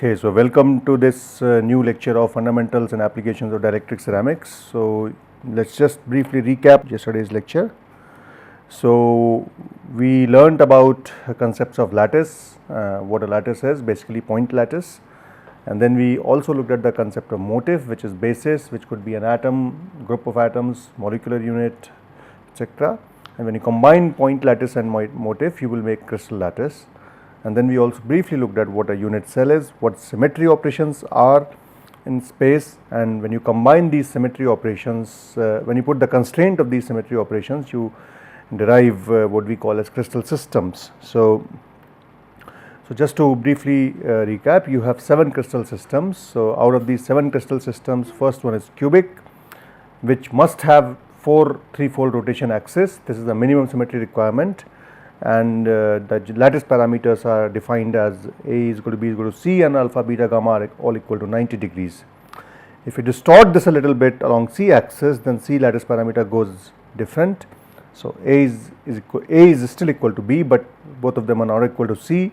Okay, so welcome to this new lecture of fundamentals and applications of dielectric ceramics. So let's just briefly recap yesterday's lecture. So we learnt about concepts of lattice, what a lattice is, basically point lattice, and then we also looked at the concept of motif, which is basis, which could be an atom, group of atoms, molecular unit, etc. And when you combine point lattice and motif, you will make crystal lattice. And then we also briefly looked at what a unit cell is, what symmetry operations are in space, and when you combine these symmetry operations, when you put the constraint of these symmetry operations, you derive what we call as crystal systems. So just to briefly recap, you have 7 crystal systems. So out of these 7 crystal systems, first one is cubic, which must have 4 3-fold rotation axis. This is the minimum symmetry requirement. And the lattice parameters are defined as A is equal to B is equal to C, and alpha, beta, gamma are all equal to 90 degrees. If you distort this a little bit along C axis, then C lattice parameter goes different. So A is still equal to B, but both of them are not equal to C,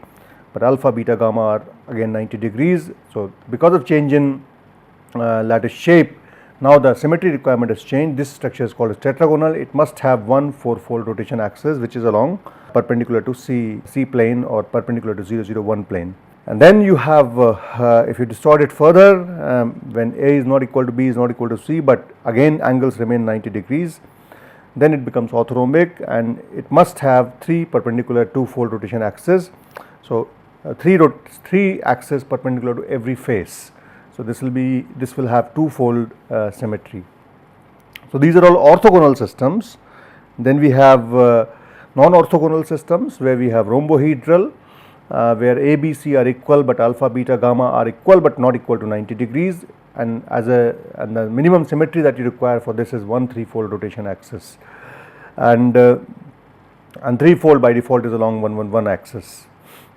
but alpha, beta, gamma are again 90 degrees. So because of change in lattice shape, now the symmetry requirement has changed. This structure is called as tetragonal. It must have one 4-fold rotation axis, which is along perpendicular to C plane or perpendicular to 0, 0, 1 plane. And then you have, if you distort it further, when A is not equal to B is not equal to C, but again angles remain 90 degrees, then it becomes orthorhombic, and it must have 3 perpendicular 2-fold rotation axes. So 3 axes perpendicular to every face. So this will have 2-fold symmetry. So these are all orthogonal systems. Then we have non-orthogonal systems, where we have rhombohedral, where A, B, C are equal, but alpha, beta, gamma are equal but not equal to 90 degrees, and the minimum symmetry that you require for this is 1 3-fold rotation axis, and 3-fold by default is along 1 1 1 axis.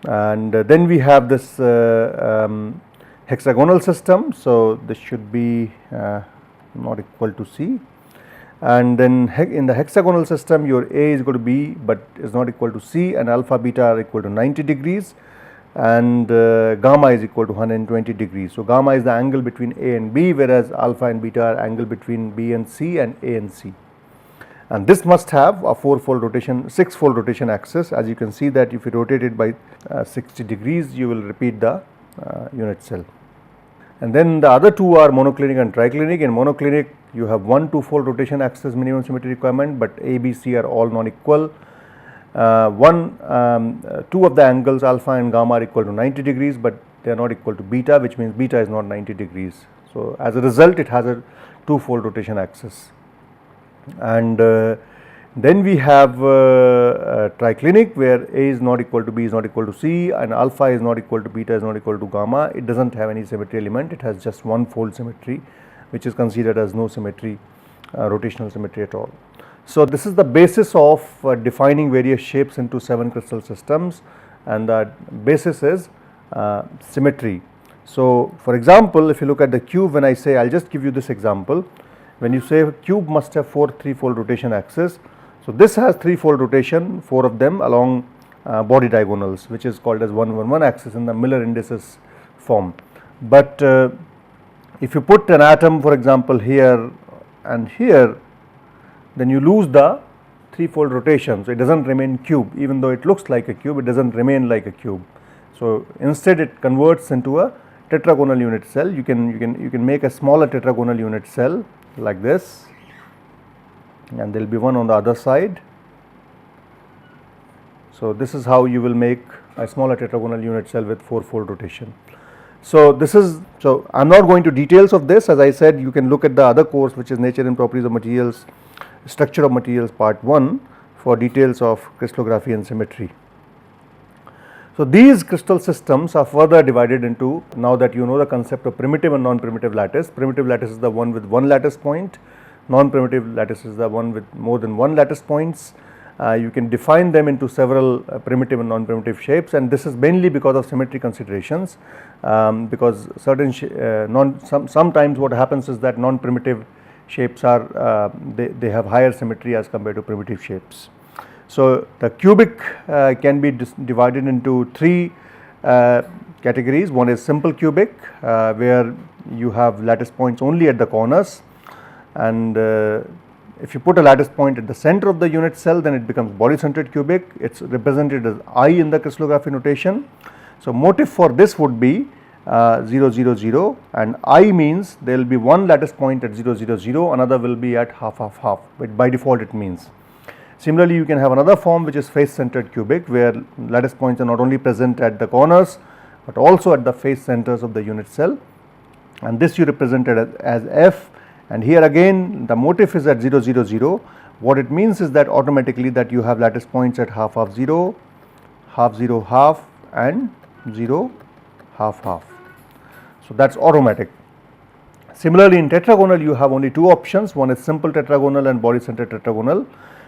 And then we have this hexagonal system. So this should be not equal to C, and then in the hexagonal system your A is equal to B but is not equal to C, and alpha, beta are equal to 90 degrees, and gamma is equal to 120 degrees. So gamma is the angle between A and B, whereas alpha and beta are angle between B and C and A and C. And this must have a 4-fold rotation, 6-fold rotation axis. As you can see that if you rotate it by 60 degrees, you will repeat the unit cell. And then the other two are monoclinic and triclinic. In monoclinic, you have 1 2-fold rotation axis minimum symmetry requirement, but A, B, C are all non-equal. 2 of the angles alpha and gamma are equal to 90 degrees, but they are not equal to beta, which means beta is not 90 degrees. So as a result, it has a 2-fold rotation axis. And then we have triclinic, where A is not equal to B is not equal to C, and alpha is not equal to beta is not equal to gamma. It does not have any symmetry element, it has just 1-fold symmetry, which is considered as no symmetry, rotational symmetry at all. So this is the basis of defining various shapes into 7 crystal systems, and the basis is symmetry. So for example, if you look at the cube, when I say, I'll just give you this example. When you say a cube must have 4 3-fold rotation axis, so this has 3-fold rotation, 4 of them along body diagonals, which is called as 1 1 1 axis in the Miller indices form. But if you put an atom, for example, here and here, then you lose the 3-fold rotation. So it does not remain cube, even though it looks like a cube, it does not remain like a cube. So instead it converts into a tetragonal unit cell. You can make a smaller tetragonal unit cell like this, and there will be one on the other side. So this is how you will make a smaller tetragonal unit cell with 4-fold rotation. So I am not going to details of this. As I said, you can look at the other course, which is Nature and Properties of Materials, Structure of Materials Part 1, for details of crystallography and symmetry. So these crystal systems are further divided into, now that you know the concept of primitive and non-primitive lattice. Primitive lattice is the one with 1 lattice point, non-primitive lattice is the one with more than 1 lattice points. You can define them into several primitive and non-primitive shapes, and this is mainly because of symmetry considerations, because certain sometimes what happens is that non-primitive shapes are they have higher symmetry as compared to primitive shapes. So the cubic can be divided into 3 categories. One is simple cubic, where you have lattice points only at the corners, and if you put a lattice point at the center of the unit cell, then it becomes body centered cubic. It is represented as I in the crystallography notation. So, motif for this would be 0 0 0, and I means there will be one lattice point at 0 0 0, another will be at half half half, but by default it means. Similarly, you can have another form which is face centered cubic, where lattice points are not only present at the corners, but also at the face centers of the unit cell, and this you represented as F, and here again the motif is at 0 0 0. What it means is that automatically that you have lattice points at half half 0, half 0 half, and 0 half half. So, that is automatic. Similarly, in tetragonal you have only two options, one is simple tetragonal and body centered tetragonal.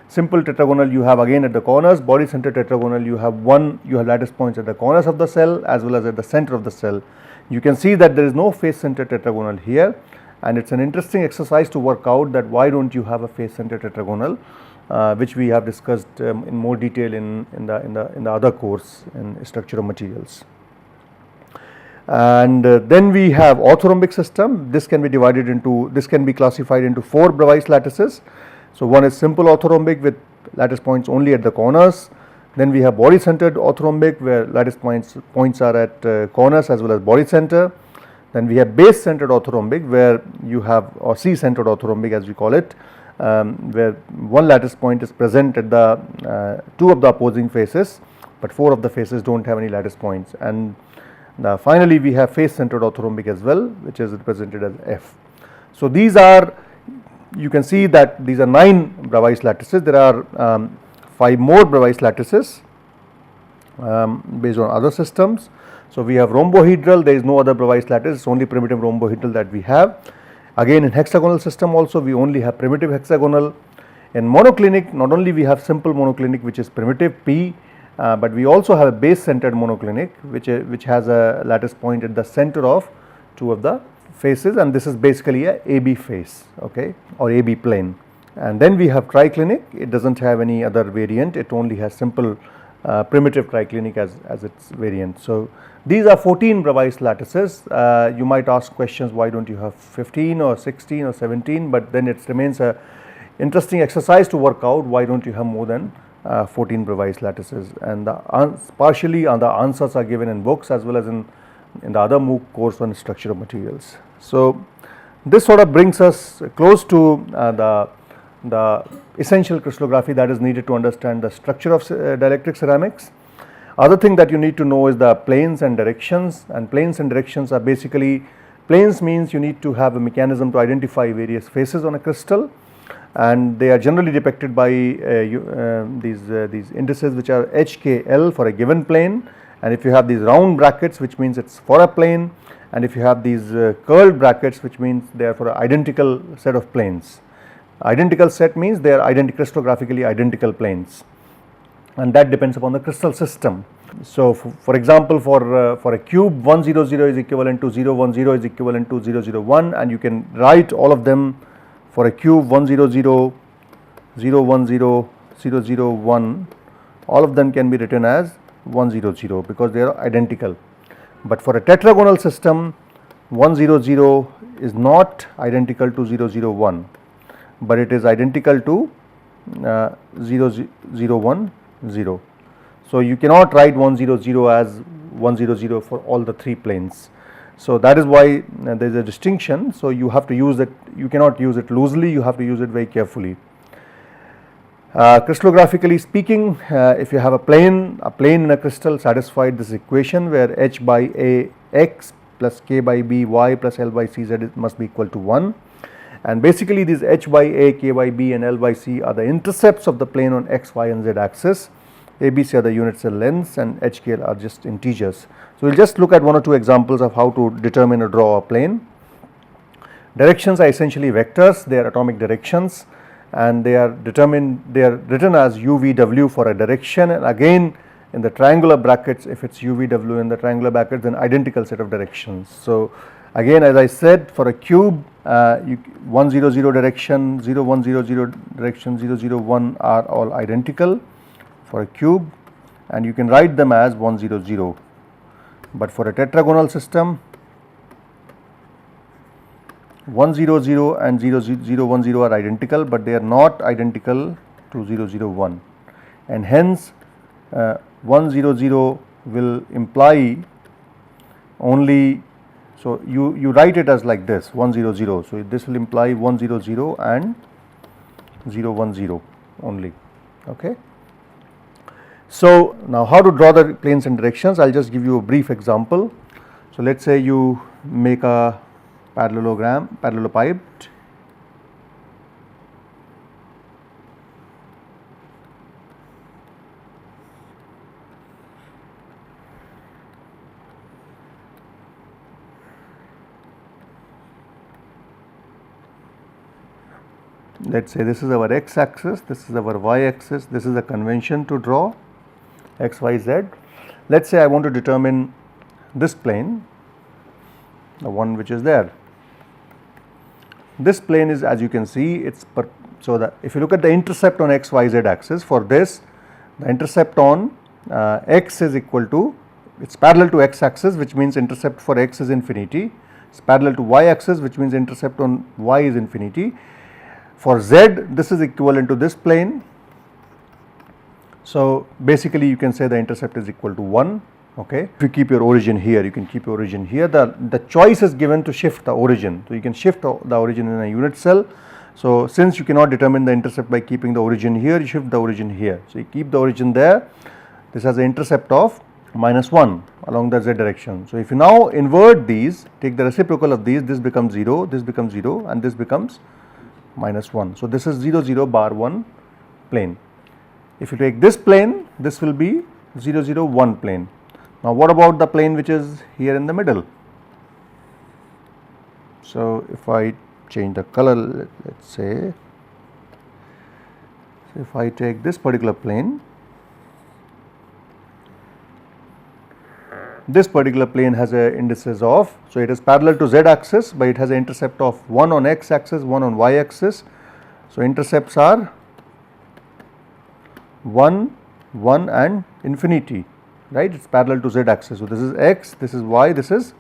Simple tetragonal you have again at the corners, body centered tetragonal you have lattice points at the corners of the cell as well as at the center of the cell. You can see that there is no face centered tetragonal here, and it is an interesting exercise to work out that why do not you have a face centered tetragonal, which we have discussed in more detail in the other course in structure of materials. And then we have orthorhombic system. This can be classified into 4 Bravais lattices. So, one is simple orthorhombic with lattice points only at the corners. Then we have body centered orthorhombic, where lattice points are at corners as well as body center. Then we have base centered orthorhombic, where you have, or C centered orthorhombic as we call it, where one lattice point is present at the 2 of the opposing faces, but 4 of the faces do not have any lattice points. And finally, we have face centered orthorhombic as well, which is represented as F. So, these are, you can see that these are 9 Bravais lattices. There are 5 more Bravais lattices based on other systems. So, we have rhombohedral, there is no other Bravais lattice, it is only primitive rhombohedral that we have. Again, in hexagonal system also we only have primitive hexagonal. In monoclinic, not only we have simple monoclinic which is primitive P, but we also have a base centered monoclinic which has a lattice point at the center of 2 of the faces, and this is basically a AB face, okay, or AB plane. And then we have triclinic, it does not have any other variant, it only has simple primitive triclinic as its variant. So, these are 14 Bravais lattices. You might ask questions, why do not you have 15 or 16 or 17, but then it remains a interesting exercise to work out why do not you have more than 14 Bravais lattices, and partially the answers are given in books as well as in the other MOOC course on structure of materials. So, this sort of brings us close to the essential crystallography that is needed to understand the structure of dielectric ceramics. Other thing that you need to know is the planes and directions, and planes and directions are basically, planes means you need to have a mechanism to identify various faces on a crystal, and they are generally depicted by these indices which are HKL for a given plane, and if you have these round brackets which means it is for a plane, and if you have these curled brackets which means they are for an identical set of planes. Identical set means they are crystallographically identical planes, and that depends upon the crystal system. So, for example, for a cube 100 is equivalent to 010 is equivalent to 001, and you can write all of them for a cube 100, 010, 001, all of them can be written as 100 because they are identical. But for a tetragonal system 100 is not identical to 001, but it is identical to 0010. So, you cannot write 100 as 100 for all the 3 planes. So, that is why there is a distinction. So, you have to use it, you cannot use it loosely, you have to use it very carefully. Crystallographically speaking, if you have a plane in a crystal satisfied this equation where h by a x plus k by b y plus l by c z must be equal to 1, and basically these h by a, k by b and l by c are the intercepts of the plane on x, y and z axis. A, B, C are the unit cell lengths, and H, K, L are just integers. So, we will just look at 1 or 2 examples of how to determine or draw a plane. Directions are essentially vectors, they are atomic directions, and they are written as UVW for a direction, and again in the triangular brackets, if it is UVW in the triangular brackets, then identical set of directions. So, again as I said, for a cube 100 direction, 0100 direction, 001 are all identical for a cube, and you can write them as 100. but for a tetragonal system 1 0 0 and 0 0 1 0 are identical, but they are not identical to 0 0 1, and hence 1 0 0 will imply only, so you write it as like this 1 0 0, so this will imply 1 0 0 and 0 1 0 only. Okay. So now how to draw the planes and directions, I will just give you a brief example. So let us say you make a parallelogram, parallelepiped, let us say this is our x axis, this is our y axis, this is the convention to draw x, y, z. Let us say I want to determine this plane, the one which is there. This plane is, as you can see, it's so that if you look at the intercept on x, y, z axis, for this the intercept on x is equal to, it's parallel to x axis, which means intercept for x is infinity. It's parallel to y axis, which means intercept on y is infinity. For z, this is equivalent to this plane. So basically you can say the intercept is equal to 1. Okay. If you keep your origin here, you can keep your origin here. The choice is given to shift the origin. So you can shift the origin in a unit cell. So since you cannot determine the intercept by keeping the origin here, you shift the origin here. So you keep the origin there. This has an intercept of -1 along the z direction. So if you now invert these, take the reciprocal of these, this becomes 0, this becomes 0, and this becomes -1. So this is 0 0 bar 1 plane. If you take this plane, this will be 0 0 1 plane. Now what about the plane which is here in the middle? So if I change the color, let us say, so if I take this particular plane, this particular plane has a indices of, so it is parallel to z axis, but it has an intercept of 1 on x axis, 1 on y axis. So intercepts are 1, 1 and infinity, right, it is parallel to z axis. So this is x, this is y, this is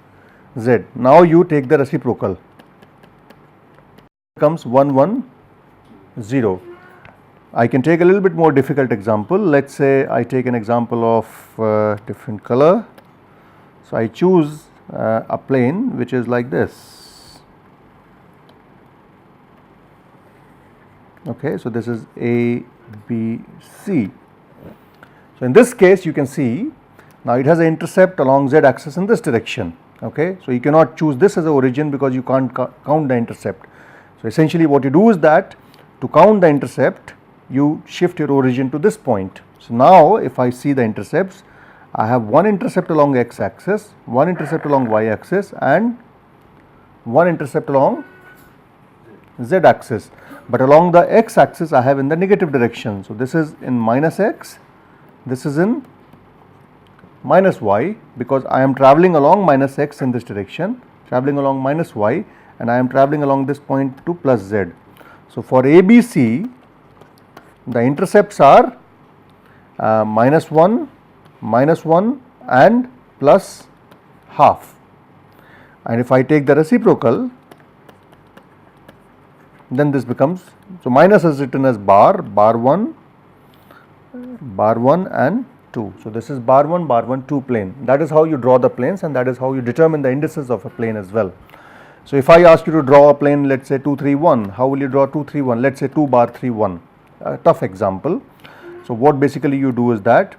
z. Now you take the reciprocal, becomes 1 1 0. I can take a little bit more difficult example. Let us say I take an example of different color. So I choose a plane which is like this. Okay, so this is A, B, C. So in this case you can see now it has an intercept along z axis in this direction. Okay, so you cannot choose this as a origin because you can't count the intercept. So essentially what you do is that to count the intercept you shift your origin to this point. So now if I see the intercepts, I have one intercept along x axis, one intercept along y axis and one intercept along z axis, but along the x axis I have in the negative direction. So this is in -x, this is in -y, because I am travelling along -x in this direction, travelling along -y, and I am travelling along this point to +z. So for ABC the intercepts are -1, -1 and +half, and if I take the reciprocal, then this becomes, so minus is written as bar 1 and 2. So this is bar 1 2 plane. That is how you draw the planes, and that is how you determine the indices of a plane as well. So if I ask you to draw a plane, let us say 2 3 1, how will you draw 2 3 1? Let us say 2 bar 3 1, a tough example. So what basically you do is that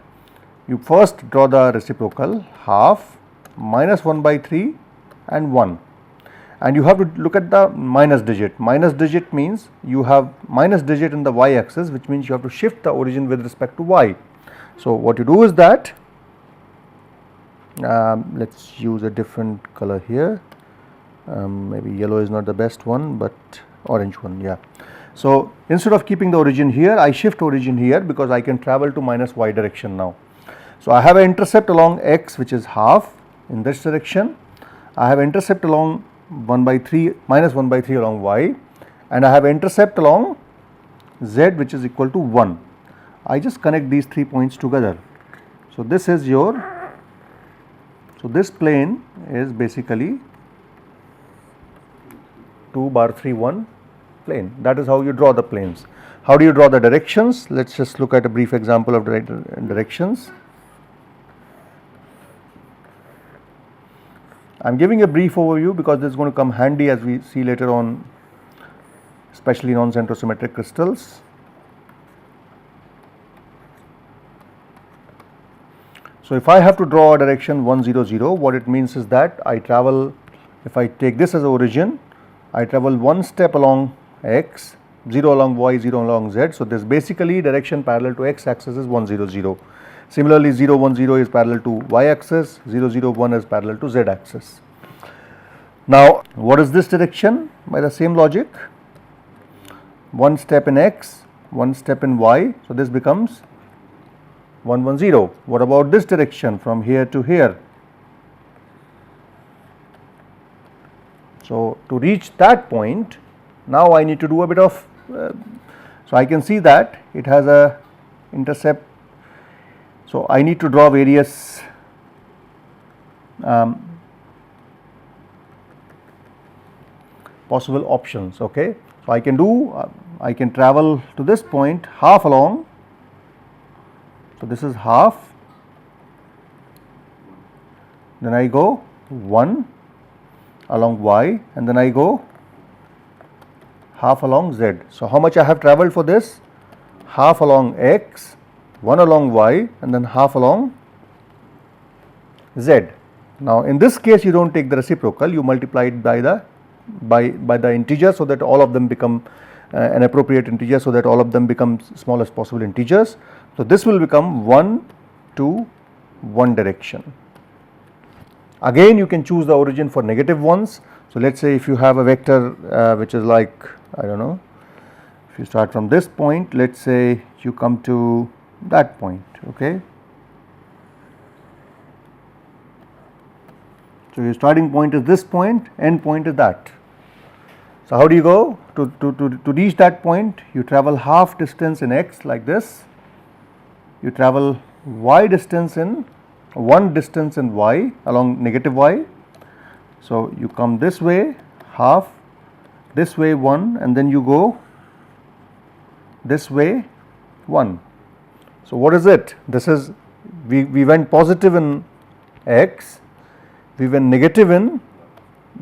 you first draw the reciprocal, half, -1 by 3 and 1, and you have to look at the minus digit. Minus digit means you have minus digit in the y axis, which means you have to shift the origin with respect to y. So what you do is that, let us use a different color here, maybe yellow is not the best one, but orange one, yeah. So instead of keeping the origin here, I shift origin here because I can travel to -y direction now. So I have an intercept along x, which is half in this direction. I have intercept along 1 by 3, -1 by 3 along y, and I have intercept along z, which is equal to 1. I just connect these 3 points together. So this is your, So, this plane is basically 2 bar 3 1 plane. That is how you draw the planes. How do you draw the directions? Let us just look at a brief example of directions. I am giving a brief overview because this is going to come handy as we see later on, especially non-centrosymmetric crystals. So, if I have to draw a direction 1 0 0, what it means is that I travel, if I take this as origin, I travel one step along x, 0 along y, 0 along z. So, this basically direction parallel to x axis is 1 0 0. Similarly, 0 1 0 is parallel to y axis, 0 0 1 is parallel to z axis. Now, what is this direction? By the same logic, one step in x, one step in y. So, this becomes 1 1 0. What about this direction from here to here? So, to reach that point, now I need to do a bit of, so I can see that it has a intercept. So, I need to draw various possible options. Okay. So, I can do, I can travel to this point half along. So, this is half, then I go 1 along y, and then I go half along z. So, how much I have travelled for this? Half along x, 1 along y, and then half along z. Now, in this case you do not take the reciprocal, you multiply it by the integer, so that all of them become an appropriate integer, so that all of them become smallest possible integers. So, this will become 1 2 1 direction. Again, you can choose the origin for negative ones. So, let us say if you have a vector which is like, I do not know, if you start from this point, let us say you come to that point. Okay. So, your starting point is this point, end point is that. So, how do you go to reach that point? You travel half distance in x like this, you travel y distance in 1 distance in y along negative y. So, you come this way half, this way 1, and then you go this way 1. So, what is it? This is, we went positive in x, we went negative in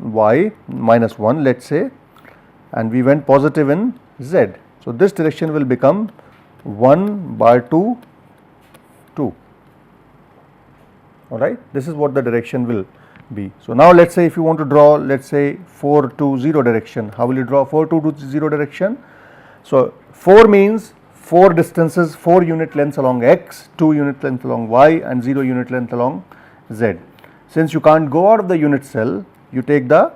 y minus 1, let us say, and we went positive in z. So, this direction will become 1 bar 2 2. All right. This is what the direction will be. So, now let us say if you want to draw, let us say 4 2 0 direction, how will you draw 4 2 0 direction? So, 4 means 4 distances, 4 unit lengths along x, 2 unit length along y, and 0 unit length along z. Since you can't go out of the unit cell, you take the,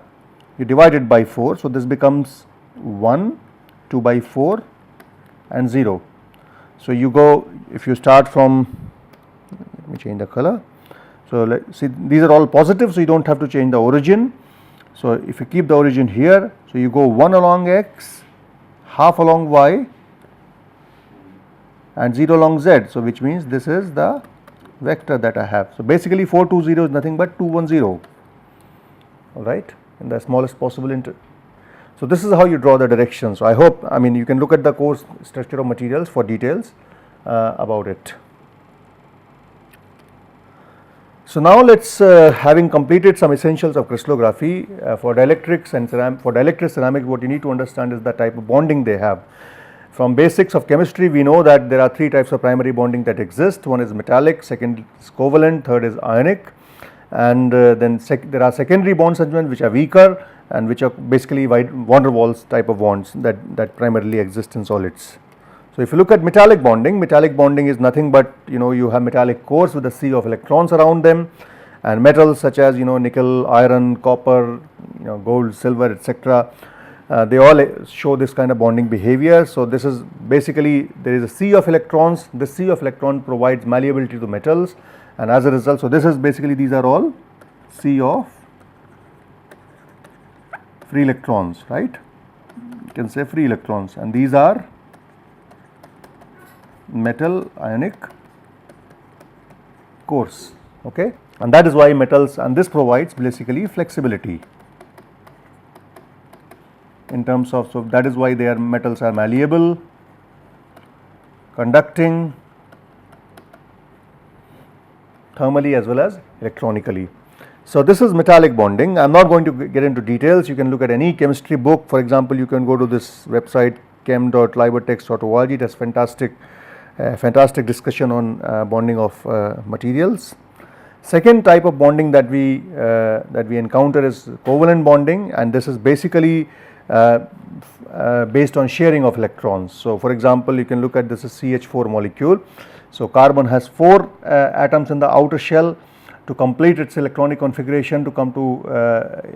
you divide it by 4. So, this becomes 1 2 by 4 and 0. So, you go, if you start from, let me change the color. So, let see, these are all positive, so you do not have to change the origin. So, if you keep the origin here, so you go 1 along x, half along y, and 0 along z. So, which means this is the vector that I have. So, basically 4 2 0 is nothing but 2 1 0, all right, in the smallest possible So, this is how you draw the direction. So, I hope, I mean, you can look at the course structure of materials for details about it. So, now let us having completed some essentials of crystallography for dielectrics and for dielectric ceramics, what you need to understand is the type of bonding they have. From basics of chemistry, we know that there are 3 types of primary bonding that exist. One is metallic, second is covalent, third is ionic, and then there are secondary bond segments which are weaker and which are basically van der Waals type of bonds that primarily exist in solids. So, if you look at metallic bonding is nothing but, you have metallic cores with a sea of electrons around them, and metals such as nickel, iron, copper, gold, silver, etc. They all show this kind of bonding behavior. So, this is basically, there is a sea of electrons, this sea of electron provides malleability to metals, and as a result, so this is basically, these are all sea of free electrons, right, you can say free electrons, and these are metal ionic cores. okay, and that is why metals, and this provides basically flexibility in terms of, so that is why their metals are malleable, conducting thermally as well as electronically. So this is metallic bonding. I am not going to get into details. You can look at any chemistry book. For example, you can go to this website chem.libratex.org. It has fantastic discussion on bonding of materials. Second type of bonding that we encounter is covalent bonding, and this is basically based on sharing of electrons. So for example, you can look at this is CH4 molecule. So carbon has 4 atoms in the outer shell. To complete its electronic configuration, to come to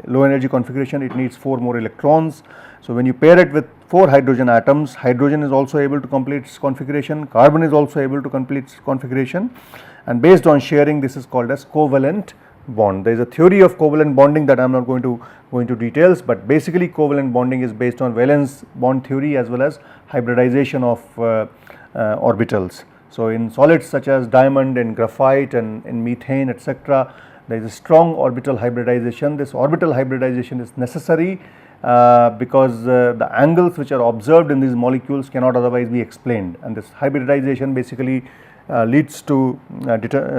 low energy configuration, it needs 4 more electrons. So when you pair it with 4 hydrogen atoms, hydrogen is also able to complete its configuration, carbon is also able to complete its configuration, and based on sharing, this is called as covalent bond. There is a theory of covalent bonding that I am not going to go into details, but basically covalent bonding is based on valence bond theory as well as hybridization of orbitals. So in solids such as diamond and graphite and in methane, etc., there is a strong orbital hybridization. This orbital hybridization is necessary because the angles which are observed in these molecules cannot otherwise be explained, and this hybridization basically leads to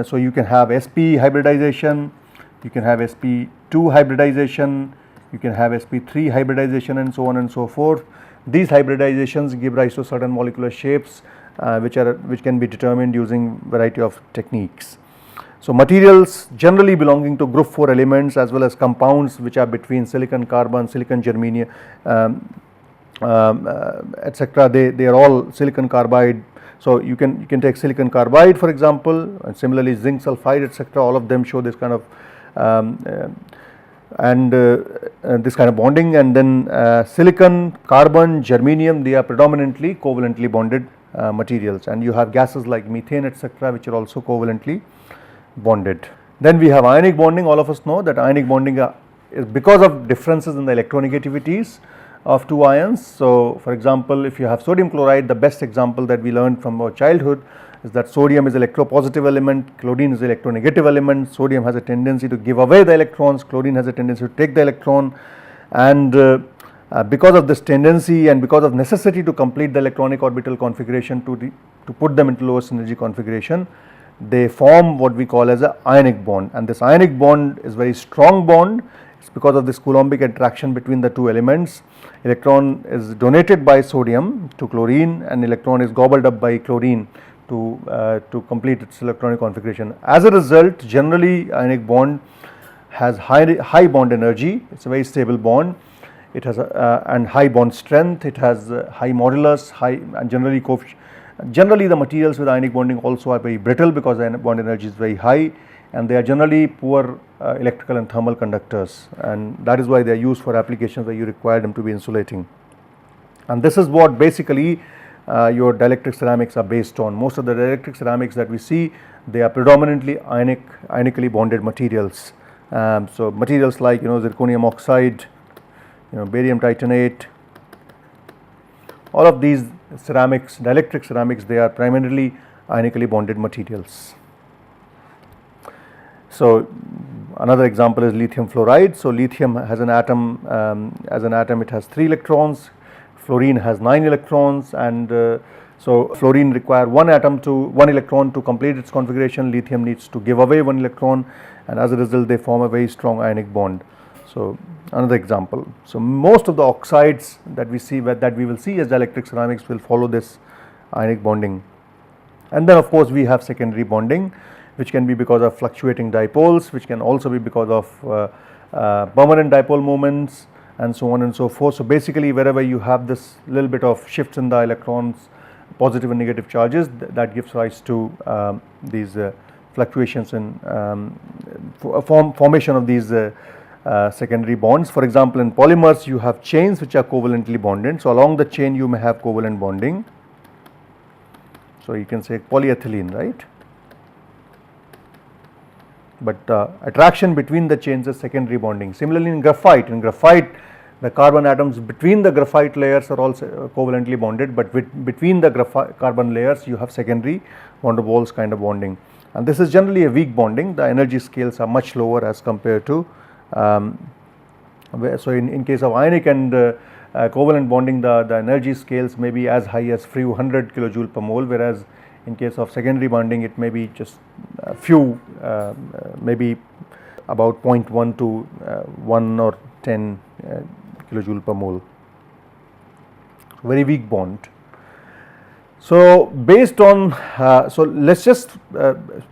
so you can have sp hybridization, you can have sp2 hybridization, you can have sp3 hybridization, and so on and so forth. These hybridizations give rise to certain molecular shapes which can be determined using variety of techniques. So materials generally belonging to group 4 elements as well as compounds which are between silicon carbon, silicon germanium, etc., they are all silicon carbide. So you can take silicon carbide for example, and similarly zinc sulfide, etc., all of them show this kind of this kind of bonding. And then silicon, carbon, germanium, they are predominantly covalently bonded materials, and you have gases like methane, etc., which are also covalently bonded. Then we have ionic bonding. All of us know that ionic bonding is because of differences in the electronegativities of 2 ions. So for example, if you have sodium chloride, the best example that we learned from our childhood is that sodium is electropositive element, chlorine is electronegative element. Sodium has a tendency to give away the electrons, chlorine has a tendency to take the electron, and because of this tendency and because of necessity to complete the electronic orbital configuration to put them into lowest energy configuration, they form what we call as a ionic bond, and this ionic bond is very strong bond. It's because of this Coulombic attraction between the 2 elements. Electron is donated by sodium to chlorine, and electron is gobbled up by chlorine to complete its electronic configuration. As a result, generally ionic bond has high bond energy. It's a very stable bond. It has and high bond strength, it has high modulus, high, and generally the materials with ionic bonding also are very brittle because the bond energy is very high, and they are generally poor electrical and thermal conductors, and that is why they are used for applications where you require them to be insulating. And this is what basically your dielectric ceramics are based on. Most of the dielectric ceramics that we see, they are predominantly ionically bonded materials. So materials like zirconium oxide, barium titanate, all of these ceramics, dielectric ceramics, they are primarily ionically bonded materials. So another example is lithium fluoride. So lithium has an atom, as an atom it has 3 electrons, fluorine has 9 electrons, and so fluorine require 1 electron to complete its configuration. Lithium needs to give away 1 electron, and as a result they form a very strong ionic bond. So another example. So most of the oxides that we will see as dielectric ceramics will follow this ionic bonding. And then of course we have secondary bonding, which can be because of fluctuating dipoles, which can also be because of permanent dipole moments, and so on and so forth. So basically wherever you have this little bit of shifts in the electrons, positive and negative charges, that gives rise to these fluctuations in formation of these secondary bonds. For example, in polymers you have chains which are covalently bonded. So along the chain you may have covalent bonding. So you can say polyethylene, right? But attraction between the chains is secondary bonding. Similarly in graphite the carbon atoms between the graphite layers are also covalently bonded, but between the carbon layers you have secondary van der Waals kind of bonding. and this is generally a weak bonding. The energy scales are much lower as compared to so in case of ionic and covalent bonding, the energy scales may be as high as few 100 kilojoule per mole, whereas in case of secondary bonding it may be just a few, maybe about 0.1 to 1 or 10 kilojoule per mole. Very weak bond. So based on so let's just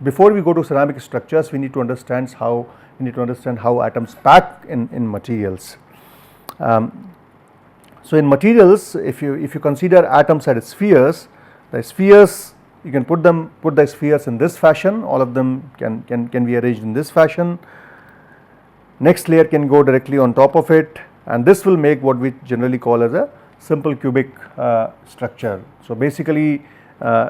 before we go to ceramic structures, we need to understand how atoms pack in materials. So in materials, if you consider atoms as spheres, the spheres, you can put the spheres in this fashion. All of them can be arranged in this fashion. Next layer can go directly on top of it, and this will make what we generally call as a simple cubic structure. So basically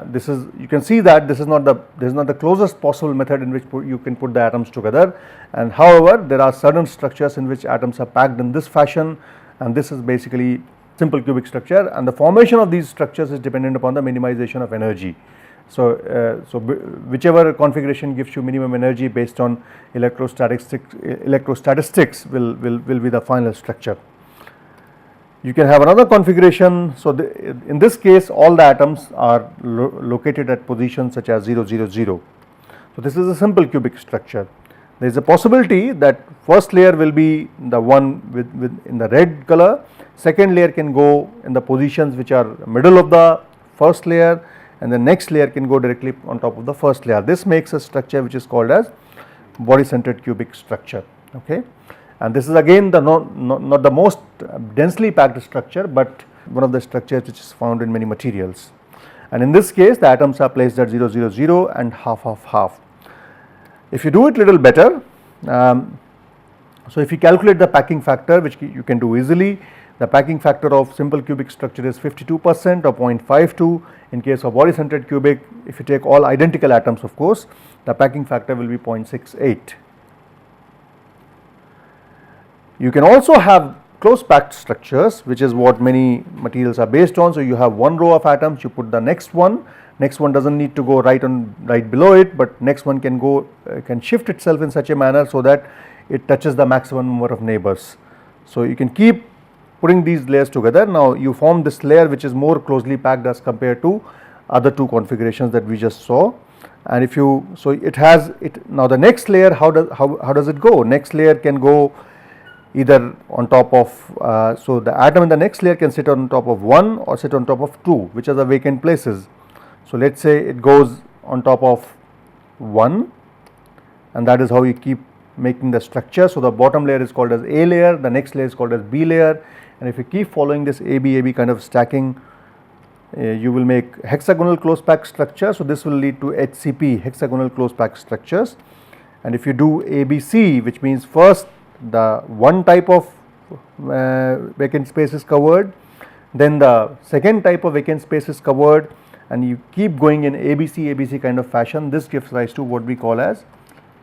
this is, you can see that this is not the closest possible method in which you can put the atoms together, and however there are certain structures in which atoms are packed in this fashion, and this is basically simple cubic structure, and the formation of these structures is dependent upon the minimization of energy. So whichever configuration gives you minimum energy based on electrostatistics will be the final structure. You can have another configuration. So in this case all the atoms are located at positions such as 0 0 0. So this is a simple cubic structure. There is a possibility that first layer will be the one with in the red color, second layer can go in the positions which are middle of the first layer, and the next layer can go directly on top of the first layer. This makes a structure which is called as body centered cubic structure. Okay. And this is again the not the most densely packed structure, but one of the structures which is found in many materials. And in this case the atoms are placed at 0 0 0 and half half half. If you do it little better, so if you calculate the packing factor, which you can do easily, the packing factor of simple cubic structure is 52% or 0.52. In case of body centered cubic, if you take all identical atoms, of course, the packing factor will be 0.68. You can also have close packed structures, which is what many materials are based on. So you have one row of atoms, you put the next one does not need to go right below it, but next one can go can shift itself in such a manner so that it touches the maximum number of neighbors. So you can keep putting these layers together. Now you form this layer which is more closely packed as compared to other two configurations that we just saw. And if you, so it has it now the next layer, how does it go? Next layer can go either on top of, so the atom in the next layer can sit on top of 1 or sit on top of 2, which are the vacant places. So let us say it goes on top of 1, and that is how you keep making the structure. So the bottom layer is called as A layer, the next layer is called as B layer, and if you keep following this AB kind of stacking, you will make hexagonal close packed structure. So this will lead to HCP, hexagonal close packed structures. And if you do ABC, which means first the one type of vacant space is covered, then the second type of vacant space is covered, and you keep going in ABC kind of fashion, this gives rise to what we call as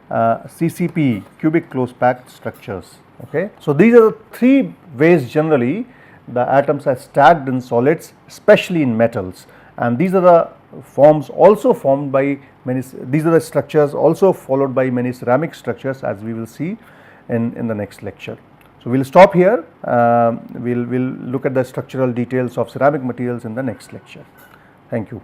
CCP, cubic close packed structures. Okay. So these are the three ways generally the atoms are stacked in solids, especially in metals, and these are the forms also formed by many, these are the structures also followed by many ceramic structures, as we will see in the next lecture. So we will stop here. We'll look at the structural details of ceramic materials in the next lecture. Thank you.